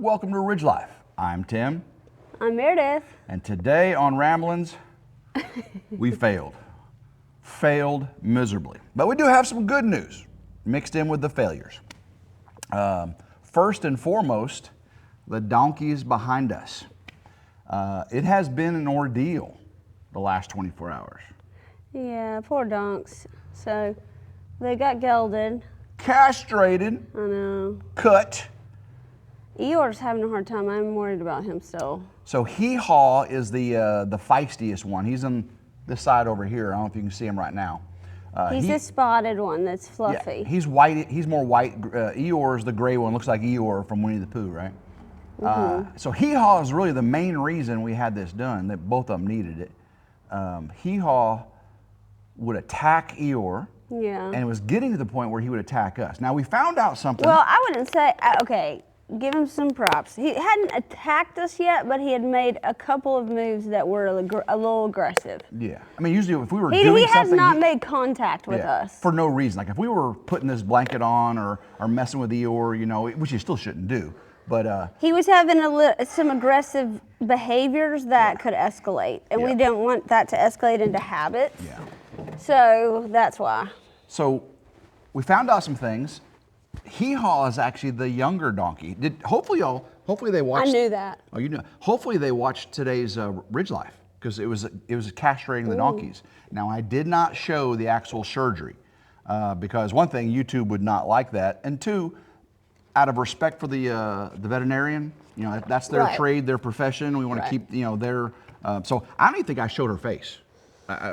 Welcome to RidgeLife. I'm Tim. I'm Meredith. And today on Ramblings, we failed. Failed miserably. But we do have some good news mixed in with the failures. First and foremost, the donkey is behind us. It has been an ordeal the last 24 hours. Yeah, poor donks. So they got gelded. Castrated. I know. Cut. Eeyore's having a hard time. I'm worried about him still. So Hee-Haw is the feistiest one. He's on this side over here. I don't know if you can see him right now. He's the spotted one that's fluffy. Yeah, he's white. He's more white. Eeyore's the gray one. Looks like Eeyore from Winnie the Pooh, right? So Hee-Haw is really the main reason we had this done. That both of them needed it. Hee-Haw would attack Eeyore. Yeah. And it was getting to the point where he would attack us. Now we found out something. Well, I wouldn't say, okay, give him some props. He hadn't attacked us yet, but he had made a couple of moves that were a little aggressive. Yeah. I mean, usually if we were doing something. He has not made contact with us. For no reason. Like if we were putting this blanket on or messing with Eeyore, you know, which you still shouldn't do. But he was having some aggressive behaviors that could escalate, and we don't want that to escalate into habits. Yeah. So that's why. So we found out some things. Hee-Haw is actually the younger donkey. Hopefully they watched. I knew that. Oh, you know. Hopefully they watched today's RidgeLife because it was castrating the donkeys. Now I did not show the actual surgery because one thing, YouTube would not like that, and two, out of respect for the veterinarian, you know, that's their trade, their profession. We want to keep, you know, their. So I don't even think I showed her face.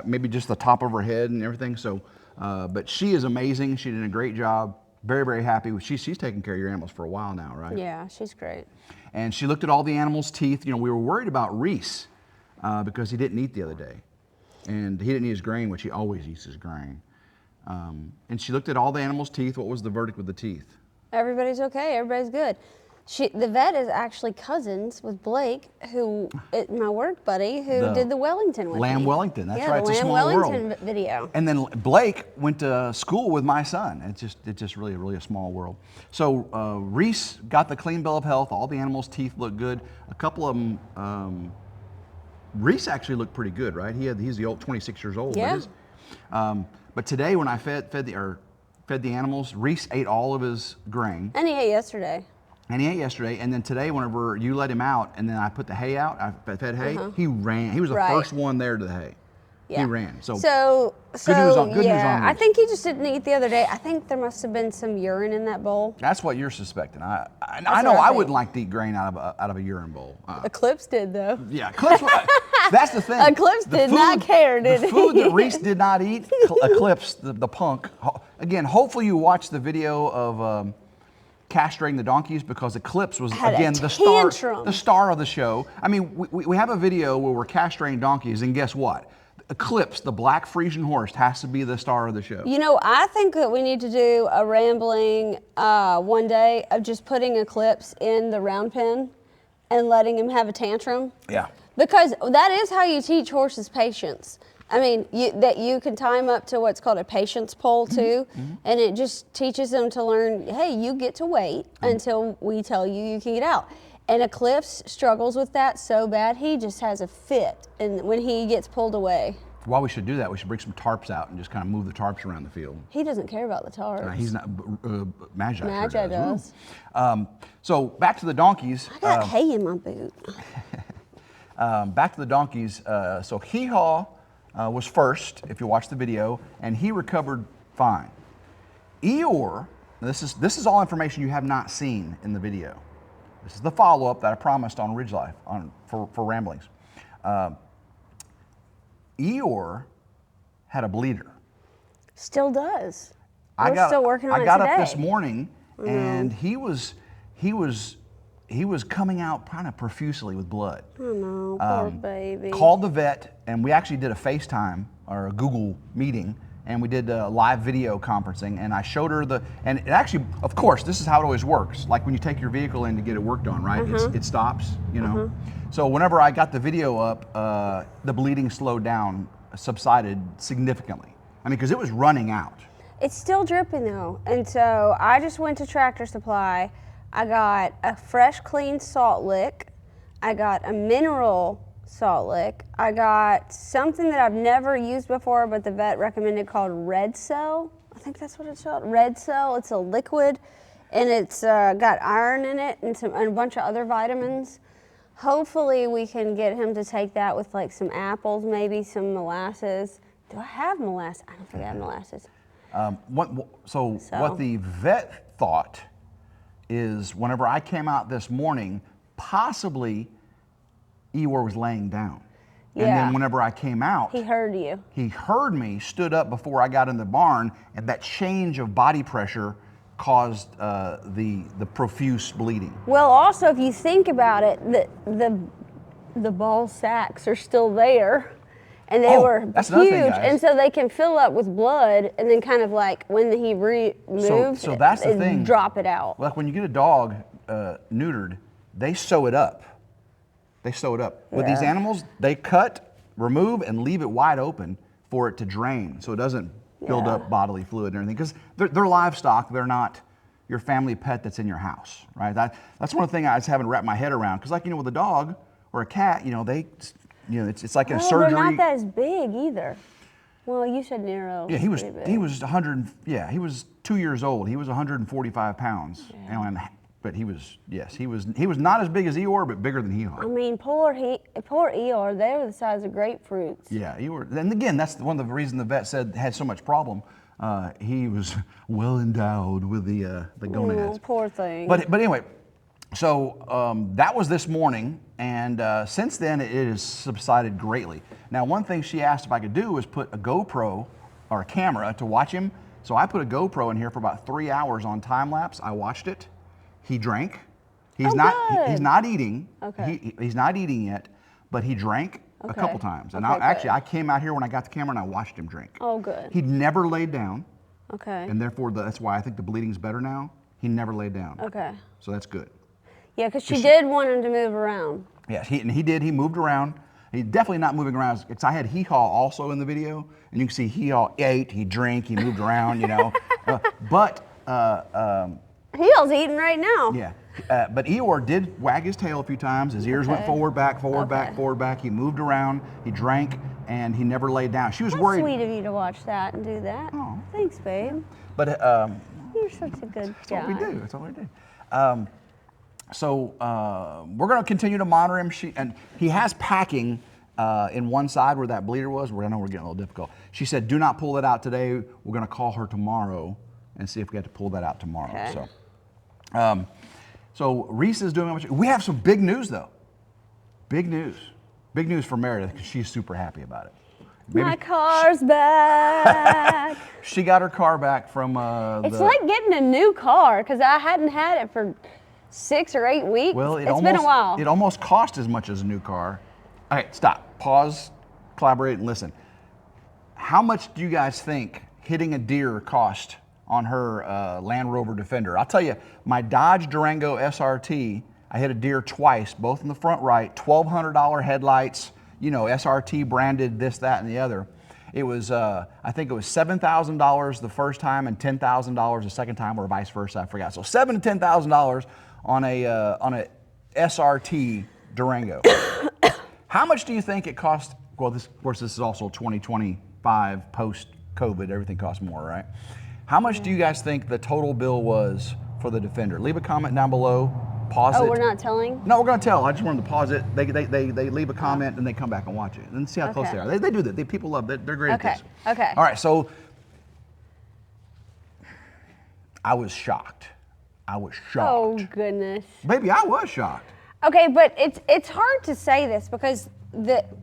Maybe just the top of her head and everything. So, but she is amazing. She did a great job. Very, very happy. She's taking care of your animals for a while now, right? Yeah, she's great. And she looked at all the animals' teeth. You know, we were worried about Reese because he didn't eat the other day. And he didn't eat his grain, which he always eats his grain. And she looked at all the animals' teeth. What was the verdict with the teeth? Everybody's okay. Everybody's good. The vet is actually cousins with Blake, my work buddy, who did the Wellington with me. Lamb Wellington, that's right. It's a small Wellington world. Video. And then Blake went to school with my son. It's just really a small world. So Reese got the clean bill of health. All the animals' teeth look good. A couple of them, Reese actually looked pretty good, right? He's the old 26 years old. Yeah. But today when I fed the animals, Reese ate all of his grain. And he ate yesterday. And then today, whenever you let him out, and then I put the hay out, I fed hay, he ran. He was the first one there to the hay. Yeah. He ran. So good news on Reese. I think he just didn't eat the other day. I think there must have been some urine in that bowl. That's what you're suspecting. I know I wouldn't like to eat grain out of a urine bowl. Eclipse did though. Yeah, Eclipse. That's the thing. Eclipse did not care, did he? The food that Reese did not eat, Eclipse, the punk. Again, hopefully you watched the video of castrating the donkeys because Eclipse was again the star of the show. I mean, we have a video where we're castrating donkeys, and guess what? Eclipse, the black Frisian horse, has to be the star of the show. You know, I think that we need to do a rambling one day of just putting Eclipse in the round pen and letting him have a tantrum. Yeah. Because that is how you teach horses patience. I mean, you can tie them up to what's called a patience pole too, and it just teaches them to learn, hey, you get to wait until we tell you can get out. And Eclipse struggles with that so bad, he just has a fit when he gets pulled away. While we should do that, we should bring some tarps out and just kind of move the tarps around the field. He doesn't care about the tarps. He's not, Magi does. So back to the donkeys. I got hay in my boot. Back to the donkeys. So Hee-Haw was first, if you watch the video, and he recovered fine. Eeyore, this is all information you have not seen in the video. This is the follow-up that I promised on RidgeLife for Ramblings. Eeyore had a bleeder. Still does. We're still working on it today. I got up this morning and he was coming out kind of profusely with blood. Oh no, poor baby. Called the vet, and we actually did a FaceTime or a Google meeting, and we did a live video conferencing, and I showed her and it actually, of course, this is how it always works. Like when you take your vehicle in to get it worked on, right? It stops, you know. So whenever I got the video up, the bleeding slowed down, subsided significantly. I mean, because it was running out. It's still dripping though, and so I just went to Tractor Supply, I got a fresh, clean salt lick. I got a mineral salt lick. I got something that I've never used before, but the vet recommended called Red Cell. I think that's what it's called, Red Cell. It's a liquid, and it's got iron in it and a bunch of other vitamins. Hopefully we can get him to take that with like some apples, maybe some molasses. Do I have molasses? I don't think I have molasses. What the vet thought is whenever I came out this morning, possibly Eeyore was laying down. Yeah. And then whenever I came out, He heard you. he heard me, stood up before I got in the barn, and that change of body pressure caused the profuse bleeding. Well, also, if you think about it, the ball sacks are still there, and they were that's another huge, thing, guys. and so they can fill up with blood, and then kind of like when he moves, so that's the thing. Drop it out. Like when you get a dog neutered, they sew it up. They sew it up. With these animals, they cut, remove, and leave it wide open for it to drain, so it doesn't build up bodily fluid and everything. Because they're livestock. They're not your family pet that's in your house, right? That's one of the things I just haven't wrapped my head around. Because like, with a dog or a cat, it's like in a surgery. They're not that as big either. Well, you said Nero. Yeah, he was 2 years old. He was 145 pounds. Yeah. But he was not as big as Eeyore, but bigger than Eeyore. I mean, poor Eeyore, they were the size of grapefruits. Yeah, Eeyore. And again, that's one of the reasons the vet said had so much problem. He was well endowed with the gonads. Oh, poor thing. But anyway, so that was this morning, and since then it has subsided greatly. Now, one thing she asked if I could do was put a GoPro or a camera to watch him. So I put a GoPro in here for about 3 hours on time lapse. I watched it. He drank. He's not eating. Okay. He's not eating yet, but he drank a couple times. And Okay, I came out here when I got the camera and I watched him drink. Oh, good. He never laid down. Okay. And therefore, that's why I think the bleeding's better now. He never laid down. Okay. So that's good. Yeah, because she did want him to move around. Yeah, he did. He moved around. He's definitely not moving around. Because I had Hee Haw also in the video, and you can see Hee Haw ate, he drank, he moved around, Heel's eating right now. Yeah, but Eeyore did wag his tail a few times. His ears went forward, back, forward, back, forward, back. He moved around, he drank, and he never laid down. She was That's worried. sweet of you to watch that and do that. Oh. Thanks, babe. But You're such a good that's guy. what we do. That's all we do. So we're going to continue to monitor him. And he has packing in one side where that bleeder was. I know we're getting a little difficult. She said, "Do not pull that out today. We're going to call her tomorrow and see if we have to pull that out tomorrow." Okay. So Reese is doing much. We have some big news though. Big news for Meredith because she's super happy about it. My car's back. She got her car back from It's like getting a new car because I hadn't had it for 6 or 8 weeks. Well, it's been a while. It almost cost as much as a new car. All right, stop, pause, collaborate, and listen. How much do you guys think hitting a deer cost on her Land Rover Defender? I'll tell you, my Dodge Durango SRT, I hit a deer twice, both in the front right, $1,200 headlights, SRT branded this, that, and the other. It was, I think it was $7,000 the first time and $10,000 the second time, or vice versa, I forgot. So $7,000 to $10,000 on a SRT Durango. How much do you think it cost? Well, of course, this is also 2025 post-COVID. Everything costs more, right? How much do you guys think the total bill was for the Defender? Leave a comment down below. Pause it. Oh, we're not telling? No, we're going to tell. I just wanted to pause it. They leave a comment and they come back and watch it and see how close they are. They do that. People love it. They're great at this. Okay. All right, so I was shocked. Oh, goodness. Baby, I was shocked. Okay, but it's hard to say this because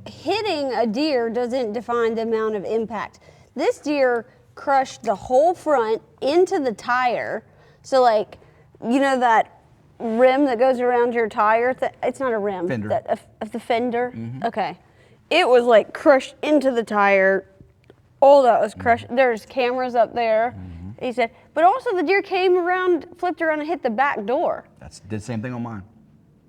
hitting a deer doesn't define the amount of impact. This deer crushed the whole front into the tire. So that rim that goes around your tire, it's not a rim. Fender. Of the fender? Mm-hmm. Okay. It was crushed into the tire. All that was crushed. Mm-hmm. There's cameras up there. Mm-hmm. He said, but also the deer flipped around and hit the back door. Did the same thing on mine.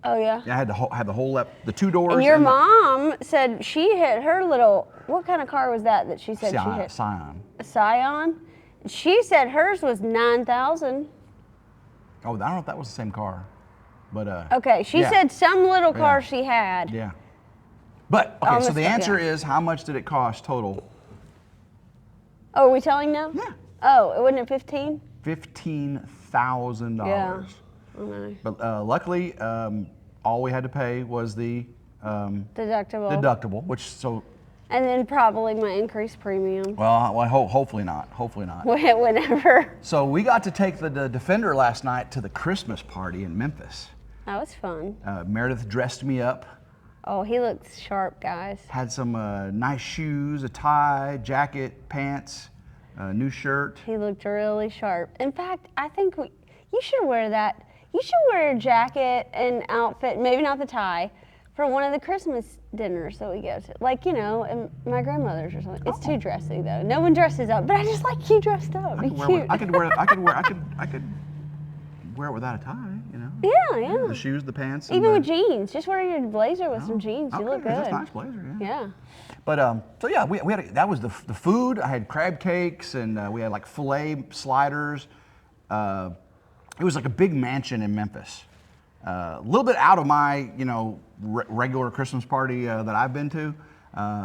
Oh, yeah? Yeah, I had the whole the two doors. And your mom said she hit her little, what kind of car was that she said she hit? Scion. A Scion? She said hers was $9,000. Oh, I don't know if that was the same car, but Okay, she yeah. said some little car she had. Yeah. But okay, so the Almost, answer yeah. is how much did it cost total? Oh, are we telling now? Yeah. Oh, it wasn't at 15? $15,000. Yeah. I know. But luckily, all we had to pay was the Deductible. which so. And then probably my increased premium. Well, hopefully not. Hopefully not. Whenever. So we got to take the Defender last night to the Christmas party in Memphis. That was fun. Meredith dressed me up. Oh, he looks sharp, guys. Had some nice shoes, a tie, jacket, pants, new shirt. He looked really sharp. In fact, I think you should wear that. You should wear a jacket and outfit, maybe not the tie, for one of the Christmas dinners that we go to. Like, you know, in my grandmother's or something. It's too dressy though. No one dresses up, but I just like you dressed up. Be cute. I could wear it without a tie, you know. Yeah. The shoes, the pants. Even with jeans. Just wear your blazer with some jeans. You look good. That's a nice blazer, yeah. Yeah. But so yeah, we had that was the food. I had crab cakes and we had like filet sliders. It was like a big mansion in Memphis. A little bit out of my regular Christmas party that I've been to.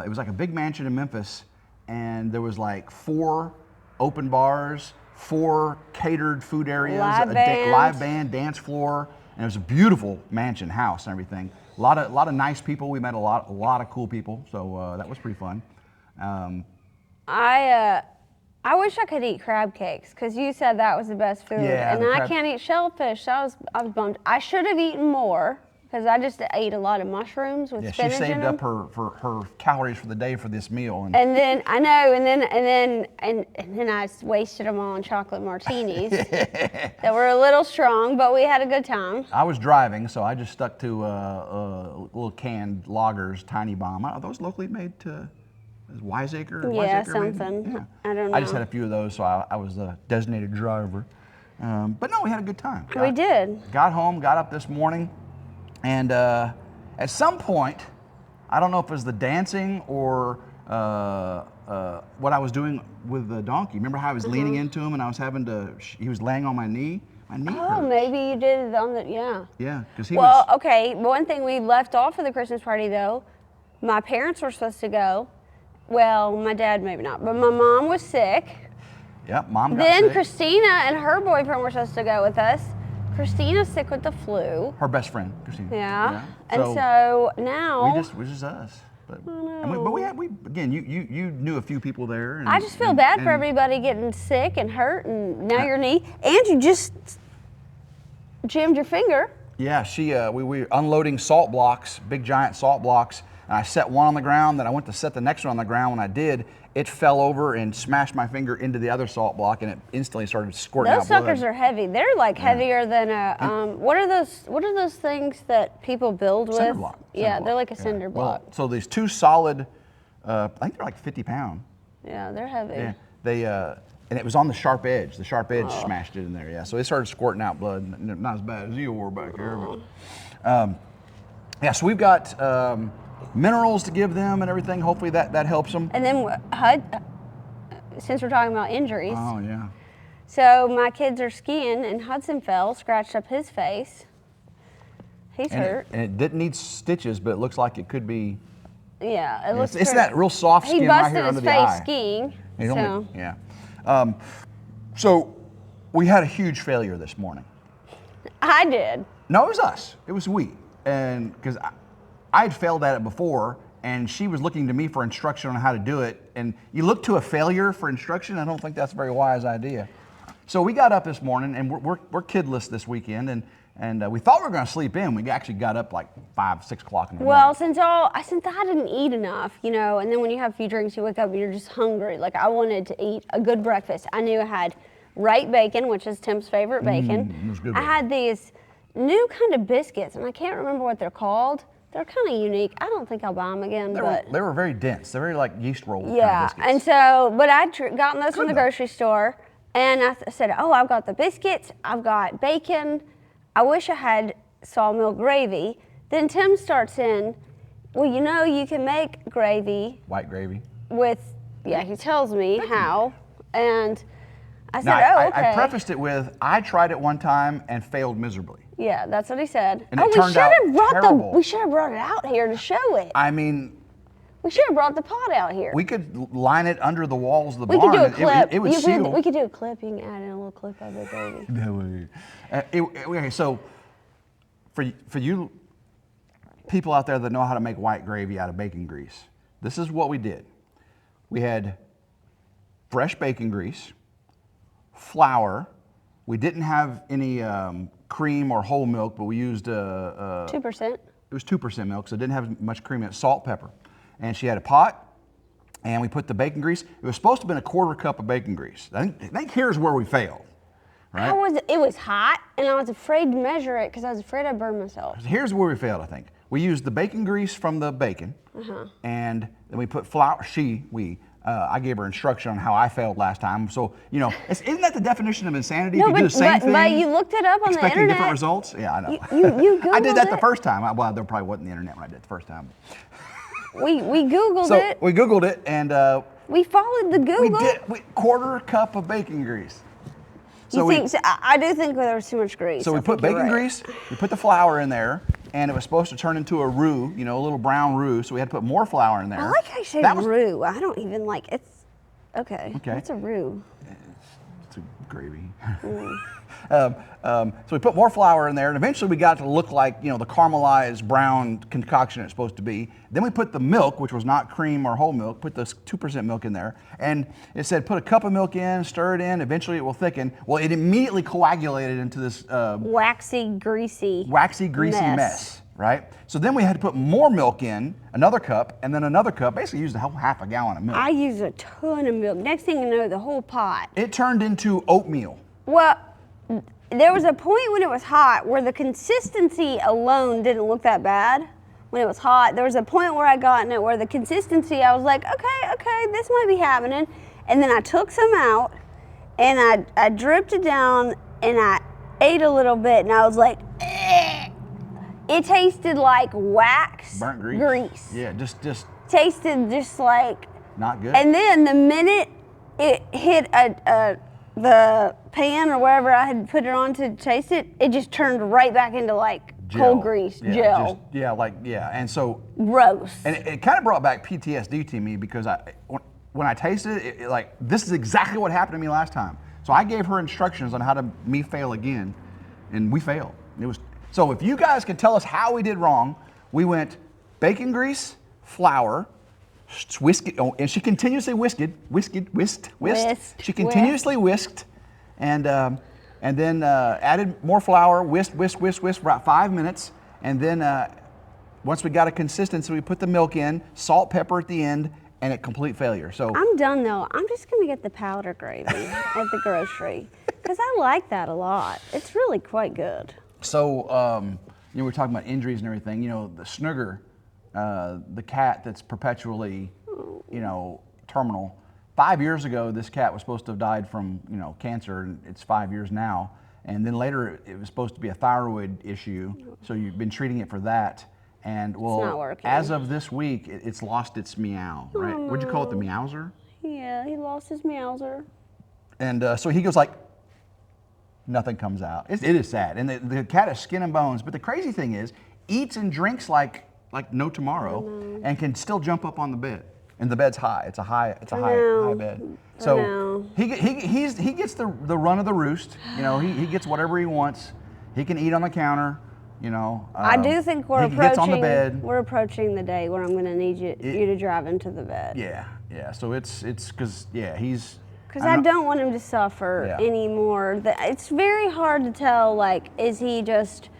It was like a big mansion in Memphis, and there was like 4 open bars, 4 catered food areas, live band, dance floor, and it was a beautiful mansion house and everything. A lot of nice people. We met a lot of cool people, so that was pretty fun. I wish I could eat crab cakes because you said that was the best food, Yeah, and I can't eat shellfish. So I was bummed. I should have eaten more because I just ate a lot of mushrooms with spinach she saved in them. up her calories for the day for this meal, And then I know, and then I wasted them all on chocolate martinis that were a little strong, but we had a good time. I was driving, so I just stuck to little canned lagers, Tiny Bomb. Are those locally made to? Is Wiseacre? Yeah, Wiseacre something. Yeah. I don't know. I just had a few of those, so I was the designated driver. But no, we had a good time. We did. Got home, got up this morning, and at some point, I don't know if it was the dancing or what I was doing with the donkey. Remember how I was leaning into him and I was having to, he was laying on my knee? My knee Oh, hurt. maybe you did it on the, yeah. Yeah, because he Well, was. okay, one thing we left off for the Christmas party though, my parents were supposed to go. Well, my dad maybe not, but my mom was sick. Yep, Mom got Then sick. Christina and her boyfriend were supposed to go with us. Christina's sick with the flu. Her best friend, Christina. Yeah. And so now It was just us. But, we again, you knew a few people there. And, I just feel bad for everybody getting sick and hurt, and now your knee, and you just jammed your finger. Yeah, we were unloading salt blocks, big giant salt blocks, and I set one on the ground, then I went to set the next one on the ground. When I did, it fell over and smashed my finger into the other salt block, and it instantly started squirting Those out blood. suckers are heavy. They're like heavier than a, what are those things that people build with? Cinder block. Yeah, they're like a cinder block. Well, so these 2 solid, I think they're like 50 pound. Yeah, they're heavy. Yeah, they and it was on the sharp edge. The sharp edge smashed it in there. Yeah, so it started squirting out blood. Not as bad as you were back here, but yeah. So we've got minerals to give them and everything. Hopefully that helps them. And then since we're talking about injuries, Oh yeah. so my kids are skiing, and Hudson fell, scratched up his face. He's hurt. And it didn't need stitches, but it looks like it could be. Yeah, it looks. It's that real soft skin He right busted here his under the face eye. skiing. He's So only- yeah. So we had a huge failure this morning. I did. No, it was us. It was we. And because I had failed at it before, and she was looking to me for instruction on how to do it. And you look to a failure for instruction, I don't think that's a very wise idea. So we got up this morning, and we're kidless this weekend, and we thought we were going to sleep in. We actually got up like 5, 6 o'clock in the morning. Well, since I didn't eat enough, and then when you have a few drinks, you wake up and you're just hungry. Like I wanted to eat a good breakfast. I knew I had right bacon, which is Tim's favorite bacon. It was good I bacon. had these new kind of biscuits, and I can't remember what they're called. They're kind of unique. I don't think I'll buy them again, but They were very dense. They're very like yeast roll kind yeah. of biscuits. And so, but I'd gotten those from the though. grocery store, and I said, "Oh, I've got the biscuits. I've got bacon. I wish I had sawmill gravy." Then Tim starts in, "Well, you can make gravy White gravy. with," he tells me how, and I said, Now, oh, okay. I prefaced it with, I tried it one time and failed miserably. Yeah, that's what he said. And it turned out terrible. We should have brought it out here to show it. I mean, we should have brought the pot out here. we could line it under the walls of the We barn. could do a clip. It would seal. We could do a clip. You can add in a little clip of it, baby. No way. Okay, so for you people out there that know how to make white gravy out of bacon grease, this is what we did. We had fresh bacon grease, flour. We didn't have any cream or whole milk, but we used 2%. It was 2% milk, so it didn't have much cream in it. Salt, pepper, and she had a pot, and we put the bacon grease. It was supposed to have been a quarter cup of bacon grease. I think here's where we failed, right? It was hot, and I was afraid to measure it because I was afraid I'd burn myself. Here's where we failed, I think. We used the bacon grease from the bacon, and then we put flour. I gave her instruction on how I failed last time. So, you know, isn't that the definition of insanity? No, if you do the same thing, but you looked it up on the internet. Expecting different results? Yeah, I know. You Googled I did that it. the first time. Well, there probably wasn't the internet when I did it the first time. We Googled So it. we Googled it, and We followed the Google. quarter cup of bacon grease. I do think there was too much grease. So we put bacon grease, we put the flour in there, and it was supposed to turn into a roux, you know, a little brown roux. So we had to put more flour in there. I like how you say roux. I don't even like it's. Okay. What's a roux? It's a gravy. So we put more flour in there, and eventually we got it to look like, you know, the caramelized brown concoction it's supposed to be. Then we put the milk, which was not cream or whole milk, put this 2% milk in there, and it said put a cup of milk in, stir it in, eventually it will thicken. Well, it immediately coagulated into this waxy, greasy mess, right? So then we had to put more milk in, another cup, and then another cup, basically used a whole half a gallon of milk. I used a ton of milk. Next thing you know, the whole pot. It turned into oatmeal. Well, there was a point when it was hot where the consistency alone didn't look that bad. When it was hot, there was a point where I got in it where the consistency, I was like, okay, this might be happening. And then I took some out, and I dripped it down, and I ate a little bit, and I was like, eh. It tasted like wax. Burnt grease. Yeah, just tasted just like. Not good. And then the minute it hit the pan or wherever I had put it on to taste it, it just turned right back into like cold grease, gel. And so. Gross. And it kind of brought back PTSD to me because when I tasted it, like, this is exactly what happened to me last time. So I gave her instructions on how to fail again, and we failed. So if you guys can tell us how we did wrong, we went bacon grease, flour, whisked it, and she continuously whisked. She continuously whisked, and then added more flour, whisked for about 5 minutes, and then once we got a consistency, we put the milk in, salt, pepper at the end, and a complete failure. So I'm done though. I'm just gonna get the powder gravy at the grocery because I like that a lot. It's really quite good. So, you know, we're talking about injuries and everything. You know, the snugger, the cat that's perpetually, you know, terminal. 5 years ago, this cat was supposed to have died from, you know, cancer, and it's 5 years now. And then later, it was supposed to be a thyroid issue. So you've been treating it for that. And well, it's not working. As of this week, it's lost its meow, right? What'd you call it, the meowser? Yeah, he lost his meowser. And so he goes like, nothing comes out. It is sad. And the cat is skin and bones. But the crazy thing is, eats and drinks like no tomorrow, and can still jump up on the bed. And the bed's high. It's a high bed. So he gets the run of the roost. You know, he gets whatever he wants. He can eat on the counter. You know. I do think he gets on the bed. We're approaching the day where I'm going to need you to drive him to the bed. Yeah. So it's because he's. Because I don't want him to suffer anymore. It's very hard to tell, like, is he just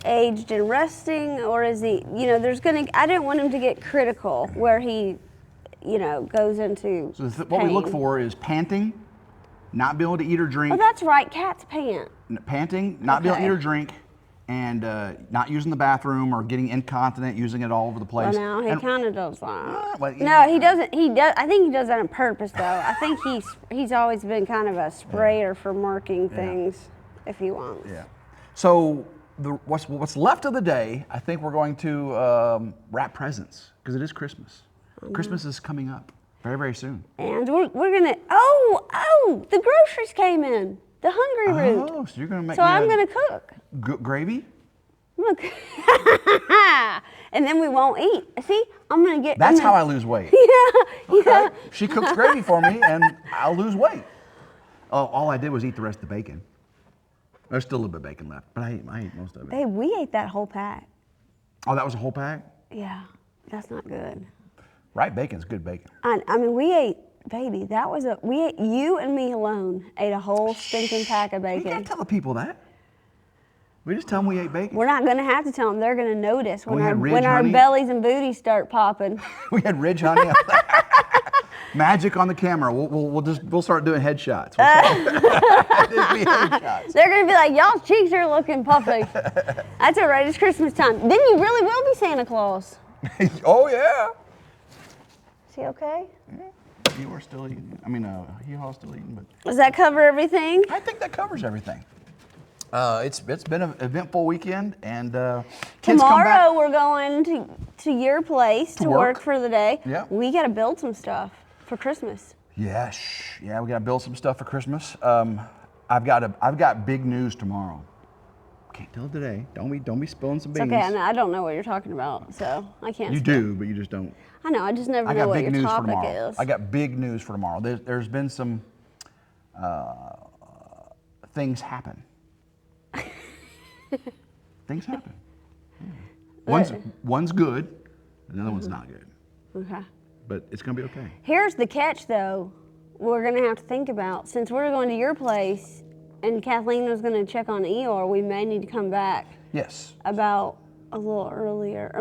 aged and resting, or is he, you know, I didn't want him to get critical where he, you know, goes into So what we look for is panting, not being able to eat or drink. Oh, that's right, cats pant. Panting, not being able to eat or drink, and not using the bathroom or getting incontinent, using it all over the place. Well, no, he kind of does that. Well, No, he doesn't. I think he does that on purpose, though. I think he's always been kind of a sprayer for marking things if he wants. Yeah. So what's left of the day, I think we're going to wrap presents because it is Christmas. Christmas is coming up. Very, very soon. And we're gonna. Oh! The groceries came in. The hungry root. Oh, so you're gonna make. So I'm gonna cook. Gravy. Look. And then we won't eat. See, I'm gonna get. That's how I lose weight. Yeah. Okay. She cooks gravy for me, and I'll lose weight. Oh, all I did was eat the rest of the bacon. There's still a little bit of bacon left, but I ate most of it. Babe, we ate that whole pack. Oh, that was a whole pack? Yeah, that's not good. Right, bacon's good bacon. I mean, we ate, baby, you and me alone ate a whole stinking pack of We bacon. can't tell the people that. We just tell them we ate bacon. We're not gonna have to tell them. They're gonna notice when We had Ridge our honey. bellies and booties start popping. We had Ridge honey. Magic on the camera. We'll start doing headshots. It'd be headshots. They're gonna be like, y'all's cheeks are looking puffy. That's all right. It's Christmas time. Then you really will be Santa Claus. Oh yeah. Is he okay? Yeah. You are still eating. I mean, Hee-Haw's still eating, but Does that cover everything? I think that covers everything. It's been an eventful weekend, and kids come back. Tomorrow we're going to your place to work for the day. Yeah. We got to build some stuff for Christmas. Yeah, we got to build some stuff for Christmas. I've got big news tomorrow. Can't tell today. Don't be spilling some beans. It's okay. I don't know what you're talking about, so I can't. You do, but you just don't. I know. I just never I know got what big your news for topic tomorrow. is. I got big news for tomorrow. There's been some things happen. Things happen. Yeah. One's good, another one's not good. Okay. But it's gonna be okay. Here's the catch, though. We're gonna have to think about, since we're going to your place, and Kathleen was gonna check on Eeyore, we may need to come back. Yes. About a little earlier.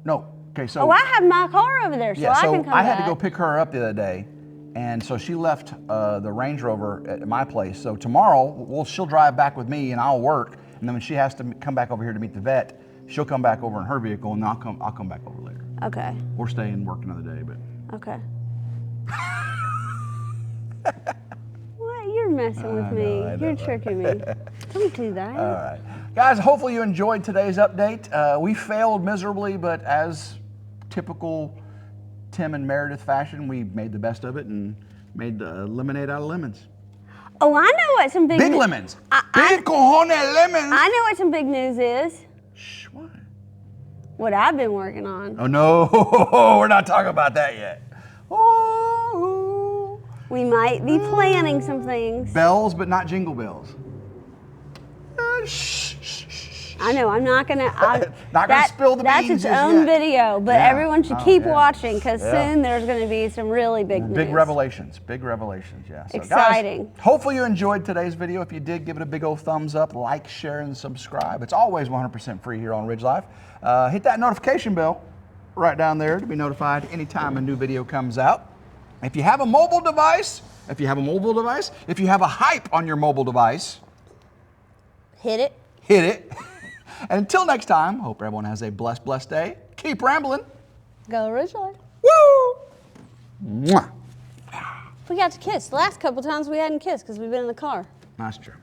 No. Okay. So. Oh, I have my car over there, so I can come I back. had to go pick her up the other day, and so she left the Range Rover at my place. So tomorrow, she'll drive back with me, and I'll work. And then when she has to come back over here to meet the vet, she'll come back over in her vehicle, and I'll come back over later. Okay. Or stay and work another day, but. Okay. What? You're messing with me. I know. You're tricking me. Don't do that. All right. Guys, hopefully you enjoyed today's update. We failed miserably, but as typical Tim and Meredith fashion, we made the best of it and made lemonade out of lemons. Oh, I know what some big lemons. Big cojones lemons. I know what some big news is. Shh, what? What I've been working on. Oh, no. We're not talking about that yet. Oh. We might be planning some things. Bells, but not jingle bells. Shh, shh, shh. I know, I'm not gonna. Not gonna spill the That's beans its just own yet. video, but Yeah. everyone should Oh, keep yeah. watching because Yeah. soon there's gonna be some really big news. Big revelations, yeah. So Exciting. Guys, hopefully you enjoyed today's video. If you did, give it a big old thumbs up, like, share, and subscribe. It's always 100% free here on RidgeLife. Hit that notification bell right down there to be notified anytime a new video comes out. If you have a mobile device, if you have a hype on your mobile device, Hit it. hit it. And until next time, hope everyone has a blessed day. Keep rambling. Go RidgeLife. Woo! Mwah. We got to kiss. The last couple times we hadn't kissed because we've been in the car. That's true.